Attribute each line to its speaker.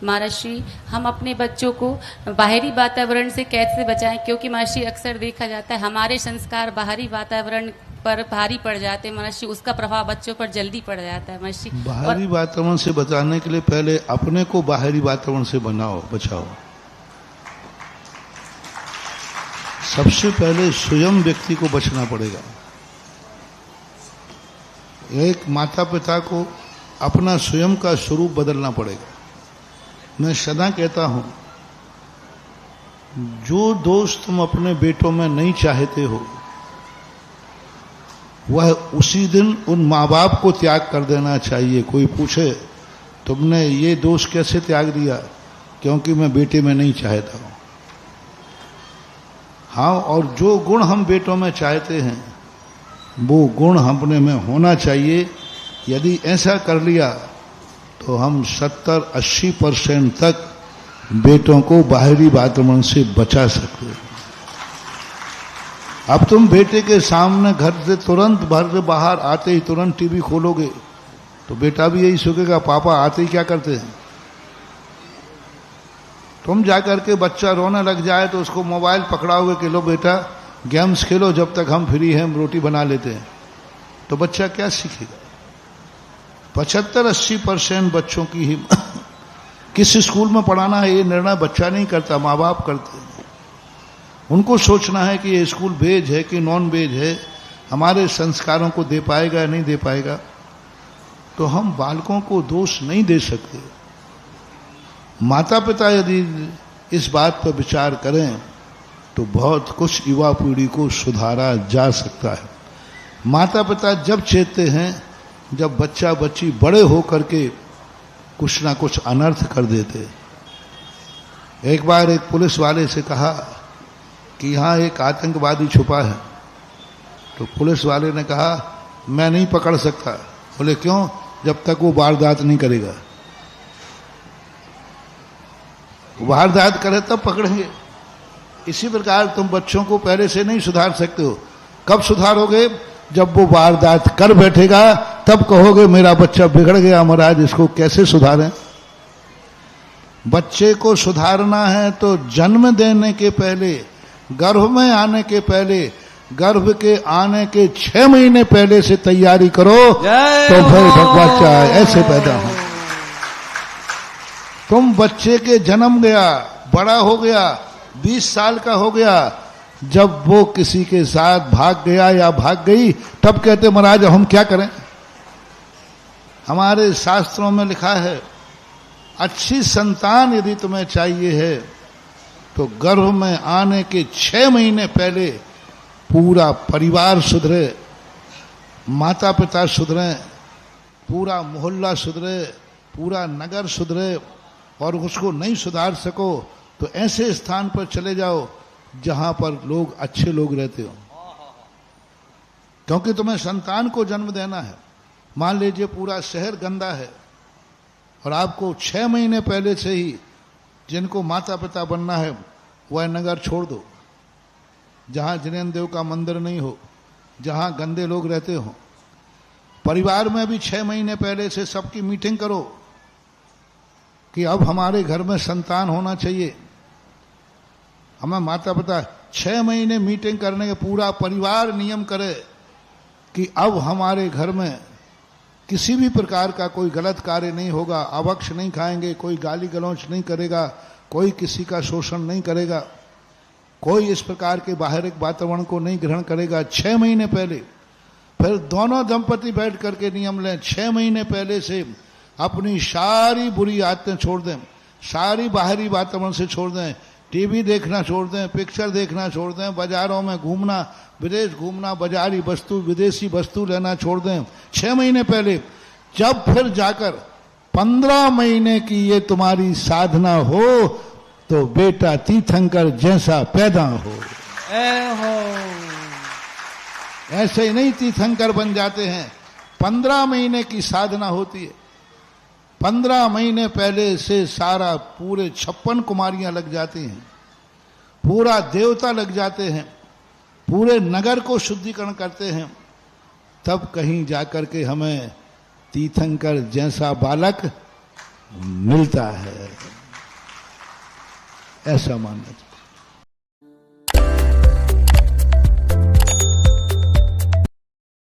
Speaker 1: महर्षि, हम अपने बच्चों को बाहरी वातावरण से कैसे बचाएं? क्योंकि महर्षि अक्सर देखा जाता है हमारे संस्कार बाहरी वातावरण पर भारी पड़ जाते हैं महर्षि, उसका प्रभाव बच्चों पर जल्दी पड़ जाता है महर्षि।
Speaker 2: बाहरी वातावरण से बचाने के लिए पहले अपने को बाहरी वातावरण से बचाओ। सबसे पहले स्वयं व्यक्ति को बचना पड़ेगा। एक माता पिता को अपना स्वयं का स्वरूप बदलना पड़ेगा। मैं सदा कहता हूं, जो दोष तुम अपने बेटों में नहीं चाहते हो वह उसी दिन उन माँ बाप को त्याग कर देना चाहिए। कोई पूछे तुमने ये दोष कैसे त्याग दिया? क्योंकि मैं बेटे में नहीं चाहता हूं। हाँ, और जो गुण हम बेटों में चाहते हैं वो गुण अपने में होना चाहिए। यदि ऐसा कर लिया तो हम 70-80% तक बेटों को बाहरी वातावरण से बचा सकते हैं। अब तुम बेटे के सामने घर से तुरंत बाहर आते ही तुरंत टीवी खोलोगे तो बेटा भी यही सोचेगा पापा आते ही क्या करते हैं। तुम जाकर के बच्चा रोने लग जाए तो उसको मोबाइल पकड़ाओगे कि लो बेटा गेम्स खेलो, जब तक हम फ्री हैं हम रोटी बना लेते हैं। तो बच्चा क्या सीखेगा? 75-80% बच्चों की ही किस स्कूल में पढ़ाना है ये निर्णय बच्चा नहीं करता, माँ बाप करते हैं। उनको सोचना है कि ये स्कूल वेज है कि नॉन वेज है, हमारे संस्कारों को दे पाएगा या नहीं दे पाएगा। तो हम बालकों को दोष नहीं दे सकते। माता पिता यदि इस बात पर विचार करें तो बहुत कुछ युवा पीढ़ी को सुधारा जा सकता है। माता पिता जब चेतते हैं जब बच्चा बच्ची बड़े होकर के कुछ ना कुछ अनर्थ कर देते। एक बार एक पुलिस वाले से कहा कि यहाँ एक आतंकवादी छुपा है। तो पुलिस वाले ने कहा मैं नहीं पकड़ सकता। बोले क्यों? जब तक वो वारदात नहीं करेगा। वारदात करे तब पकड़ेंगे। इसी प्रकार तुम बच्चों को पहले से नहीं सुधार सकते हो। कब सुधारोगे? जब वो वारदात कर बैठेगा तब कहोगे मेरा बच्चा बिगड़ गया महाराज, इसको कैसे सुधारें। बच्चे को सुधारना है तो जन्म देने के पहले, गर्भ में आने के पहले, गर्भ के आने के 6 महीने पहले से तैयारी करो तो भाई बच्चा ऐसे पैदा हो। तुम बच्चे के जन्म गया, बड़ा हो गया, 20 साल का हो गया, जब वो किसी के साथ भाग गया या भाग गई तब कहते महाराज हम क्या करें। हमारे शास्त्रों में लिखा है अच्छी संतान यदि तुम्हें चाहिए है तो गर्भ में आने के 6 महीने पहले पूरा परिवार सुधरे, माता पिता सुधरे, पूरा मोहल्ला सुधरे, पूरा नगर सुधरे। और उसको नहीं सुधार सको तो ऐसे स्थान पर चले जाओ जहां पर लोग अच्छे लोग रहते हो। क्योंकि तुम्हें संतान को जन्म देना है। मान लीजिए पूरा शहर गंदा है और आपको 6 महीने पहले से ही जिनको माता पिता बनना है वह नगर छोड़ दो जहां जिनेन्द्र देव का मंदिर नहीं हो, जहां गंदे लोग रहते हो। परिवार में भी 6 महीने पहले से सबकी मीटिंग करो कि अब हमारे घर में संतान होना चाहिए। हमें माता पिता 6 महीने मीटिंग करने के पूरा परिवार नियम करे कि अब हमारे घर में किसी भी प्रकार का कोई गलत कार्य नहीं होगा, अभक्ष नहीं खाएंगे, कोई गाली गलौच नहीं करेगा, कोई किसी का शोषण नहीं करेगा, कोई इस प्रकार के बाहरी वातावरण को नहीं ग्रहण करेगा। 6 महीने पहले फिर दोनों दंपति बैठ करके नियम लें। 6 महीने पहले से अपनी सारी बुरी आदतें छोड़ दें, सारी बाहरी वातावरण से छोड़ दें, टीवी देखना छोड़ दें, पिक्चर देखना छोड़ दें, बाजारों में घूमना, विदेश घूमना, बाजारी वस्तु विदेशी वस्तु लेना छोड़ दें 6 महीने पहले। जब फिर जाकर 15 महीने की ये तुम्हारी साधना हो तो बेटा तीर्थंकर जैसा पैदा हो। ऐसे ही नहीं तीर्थंकर बन जाते हैं, 15 महीने की साधना होती है। 15 महीने पहले से सारा पूरे 56 कुमारियां लग जाती हैं, पूरा देवता लग जाते हैं, पूरे नगर को शुद्धिकरण करते हैं। तब कहीं जाकर के हमें तीर्थंकर जैसा बालक मिलता है, ऐसा मानना चाहिए।